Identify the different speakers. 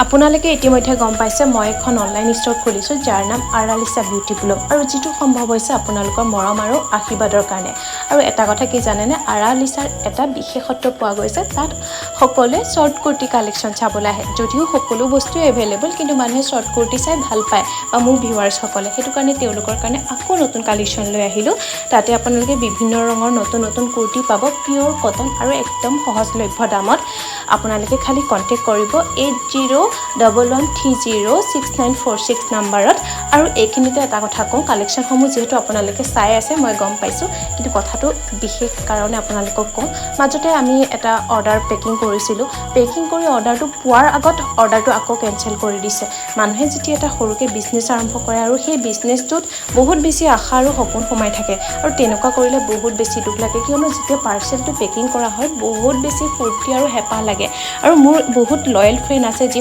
Speaker 1: আপোনালোকে ইতিমধ্যে গম পাইছে মই এখন অনলাইন ষ্ট'ৰ খুলিছোঁ যাৰ নাম আৰালিছা বিউটি ব্লগ আৰু যিটো সম্ভৱ হৈছে আপোনালোকৰ মৰম আৰু আশীৰ্বাদৰ কাৰণে আৰু এটা কথা কি জানেনে আৰালিছাৰ এটা বিশেষত্ব পোৱা গৈছে তাত সকলোৱে শৰ্ট কুৰ্তি কালেকশ্যন চাবলৈ আহে যদিও সকলো বস্তুৱে এভেইলেবল কিন্তু মানুহে শৰ্ট কুৰ্তি চাই ভাল পায় বা মোৰ ভিউৱাৰ্ছসকলে সেইটো কাৰণে তেওঁলোকৰ কাৰণে আকৌ নতুন কালেকশ্যন লৈ আহিলোঁ তাতে আপোনালোকে বিভিন্ন ৰঙৰ নতুন নতুন কুৰ্তি পাব পিয়ৰ কটন আৰু একদম সহজলভ্য দামত আপোনালোকে খালি কণ্টেক্ট কৰিব 8011306946 নম্বৰত আৰু এইখিনিতে এটা কথা কওঁ কালেকশ্যনসমূহ যিহেতু আপোনালোকে চাই আছে মই গম পাইছোঁ কিন্তু কথাটো বিশেষ কাৰণে আপোনালোকক কওঁ মাজতে আমি এটা অৰ্ডাৰ পেকিং কৰিছিলোঁ পেকিং কৰি অৰ্ডাৰটো পোৱাৰ আগত অৰ্ডাৰটো আকৌ কেঞ্চেল কৰি দিছে মানুহে যেতিয়া এটা সৰুকৈ বিজনেছ আৰম্ভ কৰে আৰু সেই বিজনেছটোত বহুত বেছি আশা আৰু সপোন সোমাই থাকে আৰু তেনেকুৱা কৰিলে বহুত বেছি দুখ লাগে কিয়নো যেতিয়া পাৰ্চেলটো পেকিং কৰা হয় বহুত বেছি ফূৰ্তি আৰু হেঁপাহ লাগে আৰু মোৰ বহুত লয়েল ফ্ৰেণ্ড আছে যি